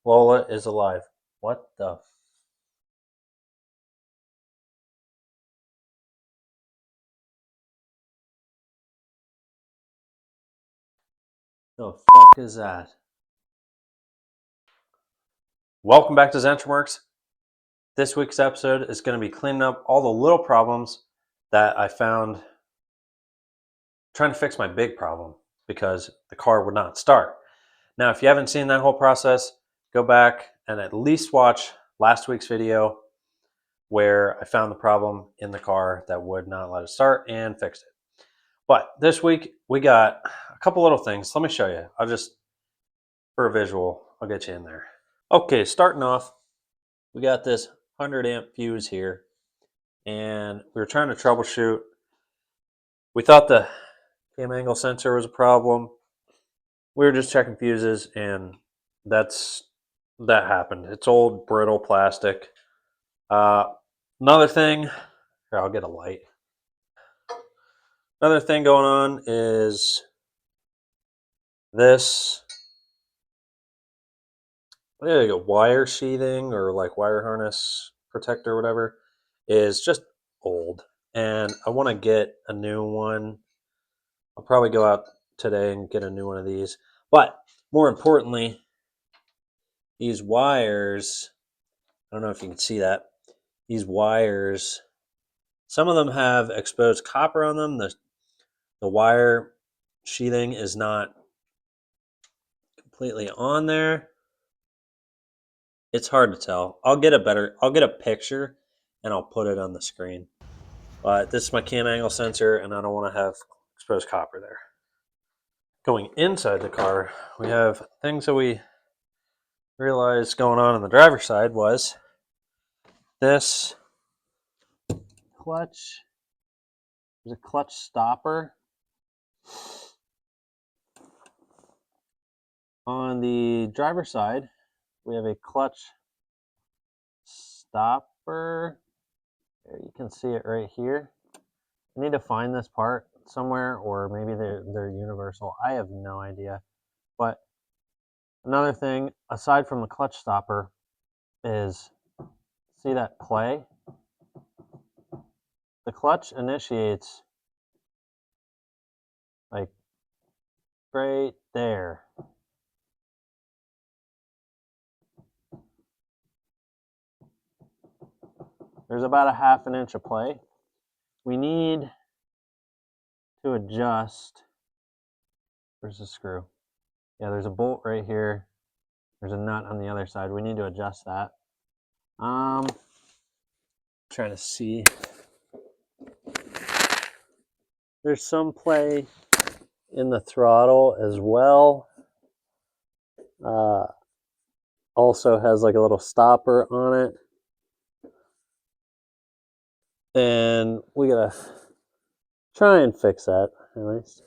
Lola is alive. What the fuck is that? Welcome back to ZentrumWorks. This week's episode is going to be cleaning up all the little problems that I found trying to fix my big problem because the car would not start. Now, if you haven't seen that whole process, go back and at least watch last week's video where I found the problem in the car that would not let it start and fixed it. But this week we got a couple little things. Let me show you. For a visual, I'll get you in there. Okay, starting off, we got this 100 amp fuse here, and we were trying to troubleshoot. We thought the cam angle sensor was a problem. We were just checking fuses, and that happened. It's old, brittle plastic. Another thing, here, I'll get a light. Another thing going on is this like a wire sheathing or like wire harness protector or whatever is just old, and I want to get a new one. I'll probably go out today and get a new one of these, but more importantly, these wires, I don't know if you can see that, these wires, some of them have exposed copper on them. The wire sheathing is not completely on there. It's hard to tell. I'll get a picture and I'll put it on the screen. But this is my cam angle sensor, and I don't want to have exposed copper there. Going inside the car, we have things that we realized going on the driver's side was this clutch. There's a clutch stopper on the driver's side. We have a clutch stopper. There, you can see it right here. I need to find this part somewhere, or maybe they're universal. I have no idea. But another thing, aside from the clutch stopper, is see that play? The clutch initiates like right there. There's about a ½ inch of play. We need to adjust. Where's the screw? Yeah, there's a bolt right here. There's a nut on the other side. We need to adjust that. Trying to see. There's some play in the throttle as well. Also has like a little stopper on it. And we gotta try and fix that at least.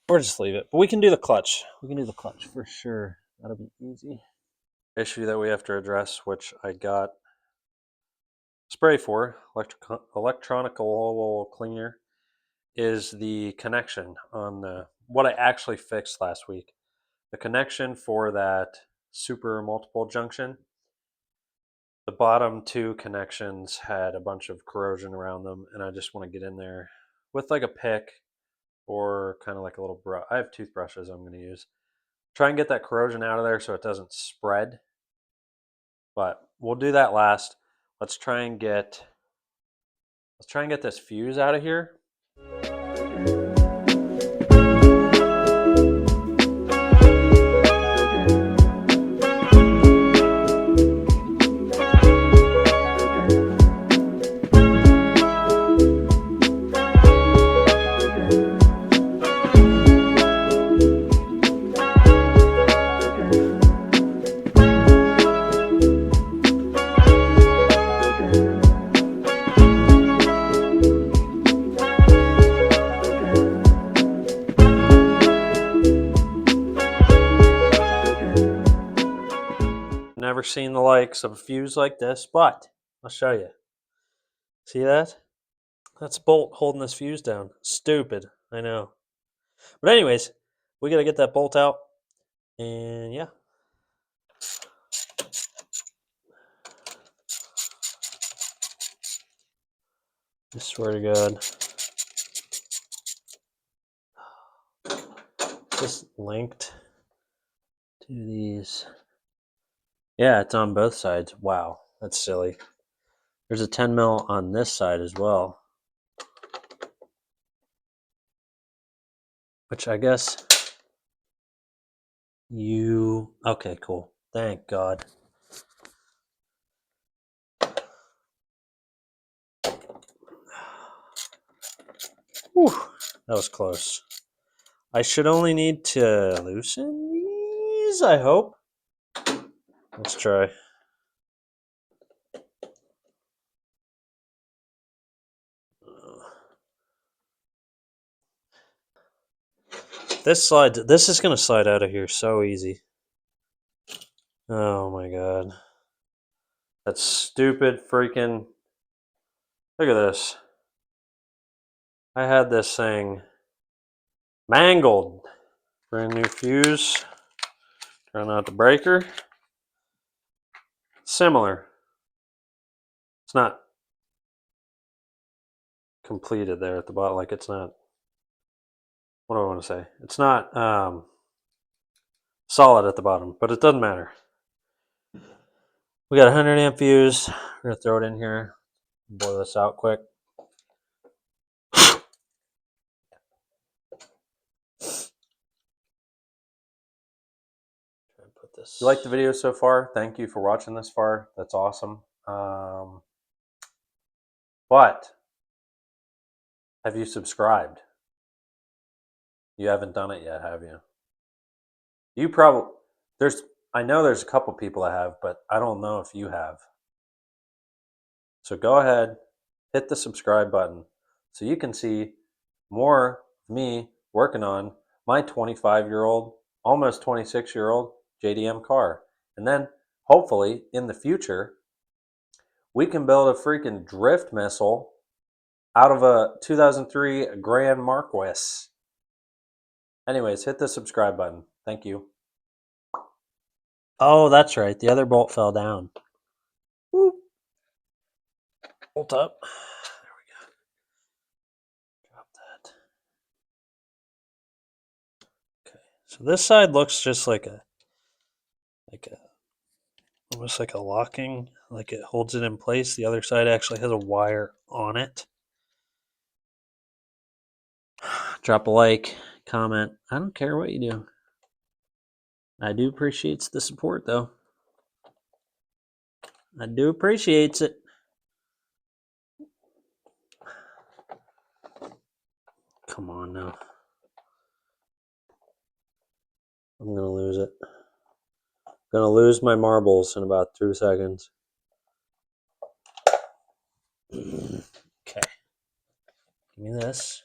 Or just leave it. But we can do the clutch. We can do the clutch for sure. That'll be easy. Issue that we have to address, which I got spray for, electronical cleaner, is the connection on what I actually fixed last week. The connection for that super multiple junction. The bottom two connections had a bunch of corrosion around them, and I just want to get in there with like a pick or kind of like a little brush. I have toothbrushes I'm going to use. Try and get that corrosion out of there so it doesn't spread. But we'll do that last. Let's try and get this fuse out of here. Never seen the likes of a fuse like this, but I'll show you. See that? That's a bolt holding this fuse down. Stupid, I know. But anyways, we gotta get that bolt out, and yeah. I swear to God. Just linked to these. Yeah, it's on both sides. Wow, that's silly. There's a 10 mil on this side as well. Which I guess you... Okay, cool. Thank God. Whew, that was close. I should only need to loosen these, I hope. Let's try. This is gonna slide out of here so easy. Oh my God. That stupid freaking... Look at this. I had this thing mangled. Brand new fuse. Turn out the breaker. Similar. It's not completed there at the bottom. Like it's not... What do I want to say? It's not solid at the bottom, but it doesn't matter. We got a 100 amp fuse. We're gonna throw it in here. Blow this out quick. Put this. If you like the video so far, thank you for watching this far. That's awesome. But have you subscribed? You haven't done it yet, have you? You probably... I know there's a couple people that have, but I don't know if you have. So go ahead, hit the subscribe button so you can see more of me working on my 25-year-old, almost 26-year-old JDM car. And then hopefully in the future, we can build a freaking drift missile out of a 2003 Grand Marquis. Anyways, hit the subscribe button. Thank you. Oh, that's right. The other bolt fell down. Whoop. Bolt up. There we go. Drop that. Okay. So this side looks just like almost like a locking, like it holds it in place. The other side actually has a wire on it. Drop a like, comment. I don't care what you do. I do appreciate the support though. I do appreciate it. Come on now. I'm gonna lose it. I'm gonna lose my marbles in about 2 seconds. Okay. Give me this.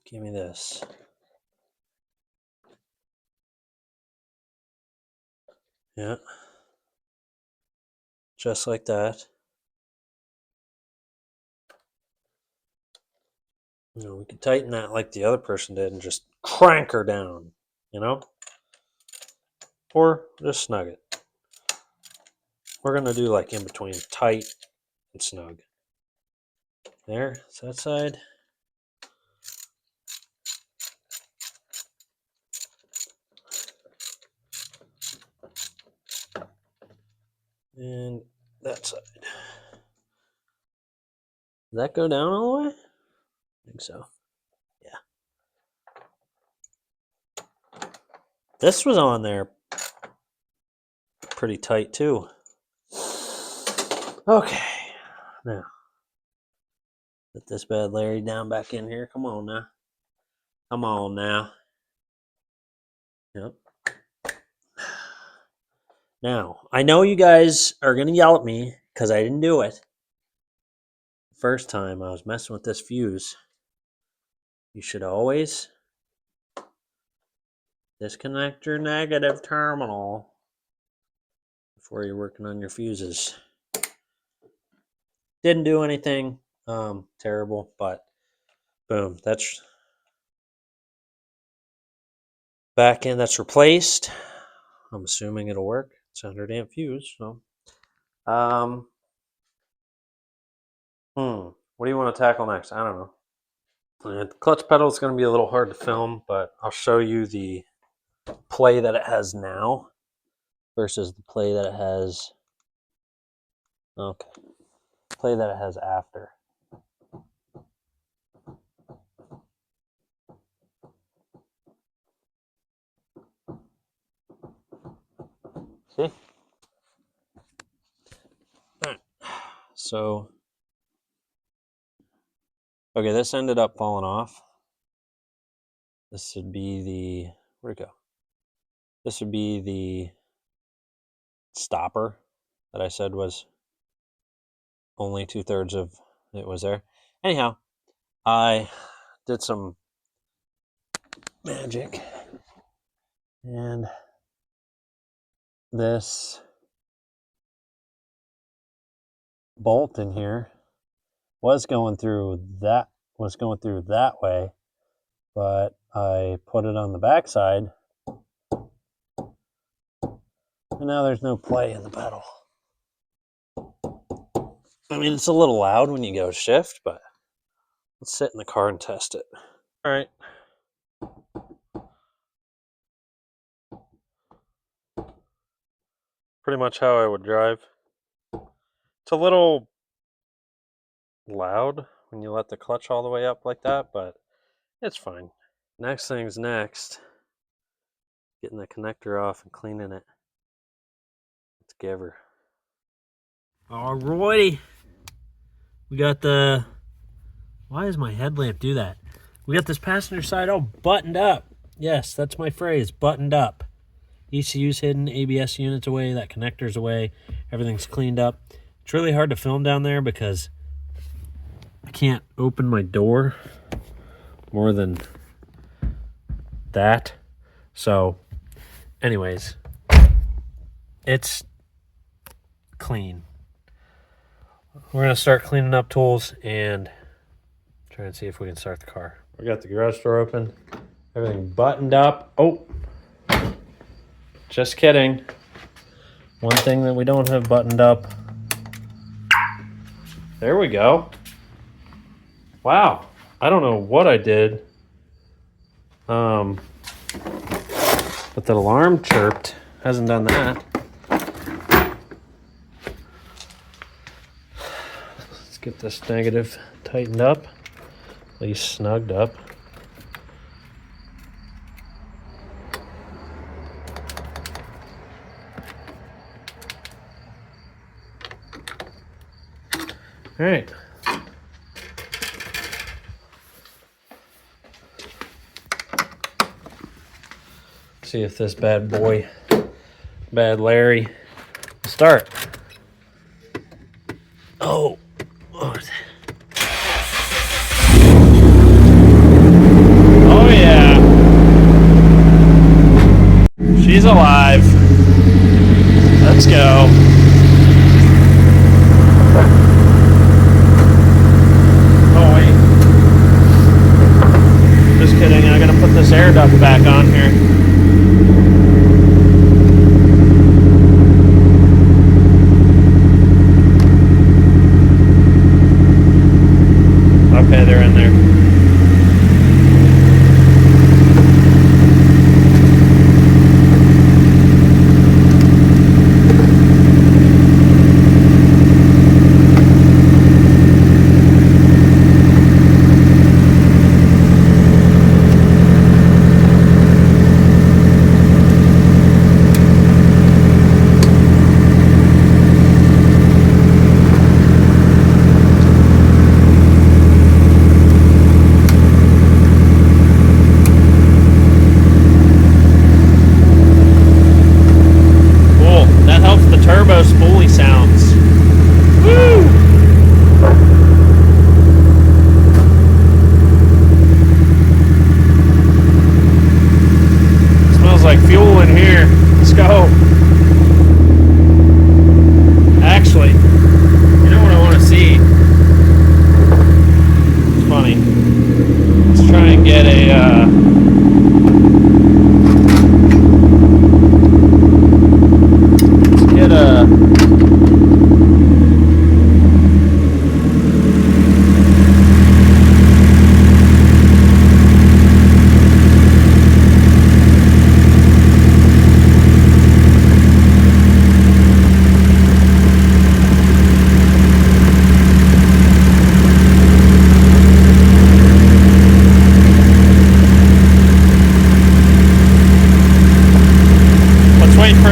Give me this. Yeah. Just like that. You know, we could tighten that like the other person did and just crank her down, you know? Or just snug it. We're gonna do like in between tight and snug. There, it's that side. And that side. Did that go down all the way? I think so. Yeah. This was on there pretty tight too. Okay. Now, put this bad Larry down back in here. Come on now. Come on now. Yep. Now, I know you guys are going to yell at me because I didn't do it. First time I was messing with this fuse. You should always disconnect your negative terminal before you're working on your fuses. Didn't do anything terrible, but boom, that's back end that's replaced. I'm assuming it'll work. It's a 100 amp fuse, so What do you want to tackle next? I don't know. The clutch pedal is going to be a little hard to film, but I'll show you the play that it has now versus the play that it has. Okay, play that it has after. See? All right. So, okay, this ended up falling off. This would be the, where'd it go? This would be the stopper that I said was only 2/3 of it was there. Anyhow, I did some magic, and this bolt in here was going through that way, but I put it on the back side, and now there's no play in the pedal. I mean, it's a little loud when you go shift, but let's sit in the car and test it. All right. Pretty much how I would drive. It's a little loud when you let the clutch all the way up like that, but it's fine. Next thing's next. Getting the connector off and cleaning it. Let's give her. Alrighty. We got the... Why does my headlamp do that? We got this passenger side all buttoned up. Yes, that's my phrase, buttoned up. ECU's hidden, ABS unit's away, that connector's away, everything's cleaned up. It's really hard to film down there because I can't open my door more than that. So, anyways, it's clean. We're gonna start cleaning up tools and try and see if we can start the car. We got the garage door open, everything buttoned up. Oh, just kidding. One thing that we don't have buttoned up. There we go. Wow, I don't know what I did. But the alarm chirped. Hasn't done that. Let's get this negative tightened up, at least snugged up. All right. See if this bad boy, Bad Larry, will start. Oh. Oh yeah. She's alive. Let's go. Oh wait. Just kidding, I gotta put this air duct back on here. Okay, they're in there.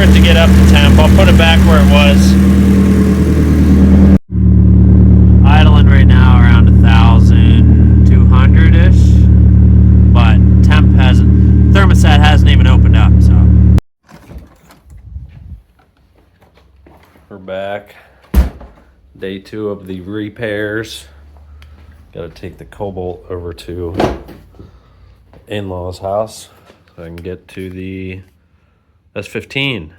for it to get up to temp. I'll put it back where it was. Idling right now around 1,200-ish, but temp hasn't, thermostat hasn't even opened up, so. We're back. Day 2 of the repairs. Got to take the Cobalt over to in-laws' house so I can get to the S15.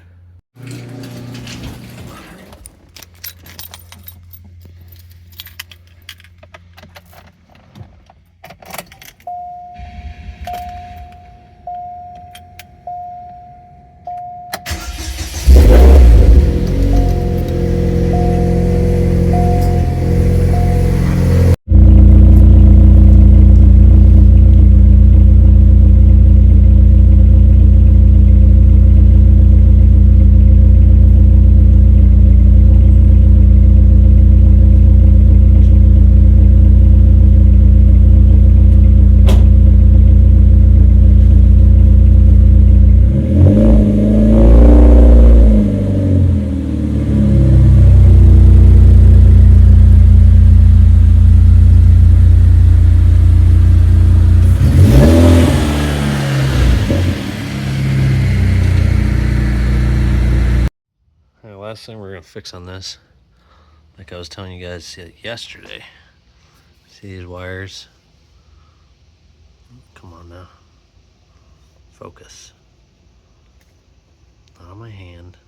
Last thing we're gonna fix on this, like I was telling you guys yesterday. See these wires? Come on now. Focus. Not on my hand.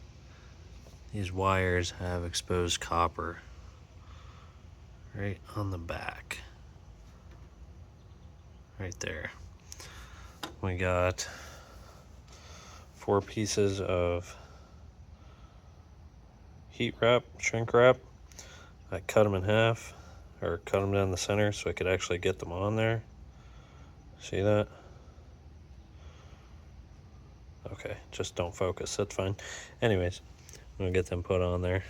These wires have exposed copper right on the back. Right there. We got 4 pieces of heat wrap, shrink wrap. I cut them in half, or cut them down the center so I could actually get them on there. See that? Okay, just don't focus, that's fine. Anyways, I'm gonna get them put on there.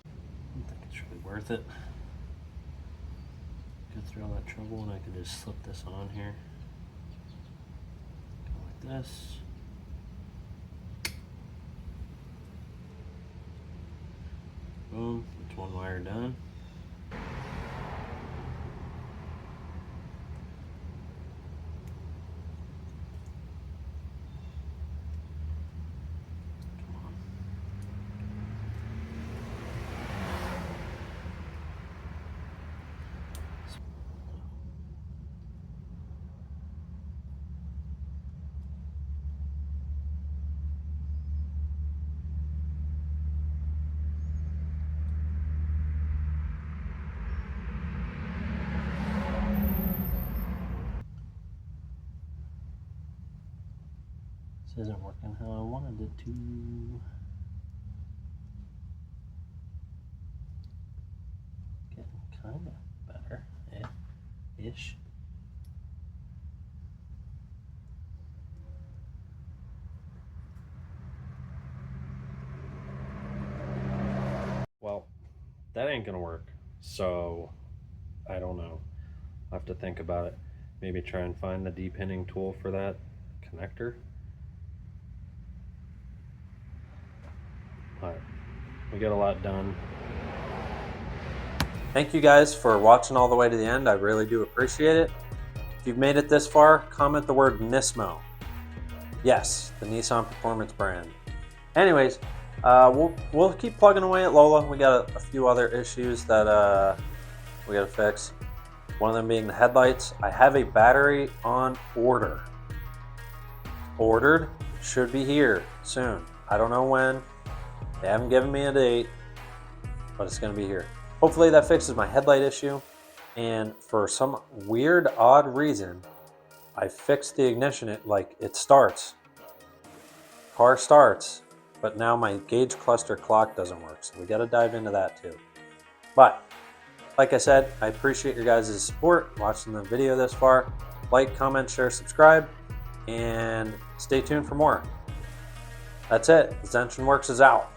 I don't think it's really worth it. Go through all that trouble and I could just slip this on here. Go like this. Boom, that's one wire done. Come on. This isn't working how I wanted it to. Getting kind of better, ish. Well, that ain't gonna work, so I don't know. I'll have to think about it. Maybe try and find the depinning tool for that connector. Alright, we got a lot done. Thank you guys for watching all the way to the end. I really do appreciate it. If you've made it this far, comment the word Nismo. Yes, the Nissan Performance brand. Anyways, we'll keep plugging away at Lola. We got a few other issues that we got to fix. One of them being the headlights. I have a battery on order. Ordered, should be here soon. I don't know when. They haven't given me a date, but it's going to be here. Hopefully that fixes my headlight issue. And for some weird, odd reason, I fixed the ignition. It starts. Car starts, but now my gauge cluster clock doesn't work. So we got to dive into that too. But like I said, I appreciate your guys' support, watching the video this far. Like, comment, share, subscribe, and stay tuned for more. That's it. Zention Works is out.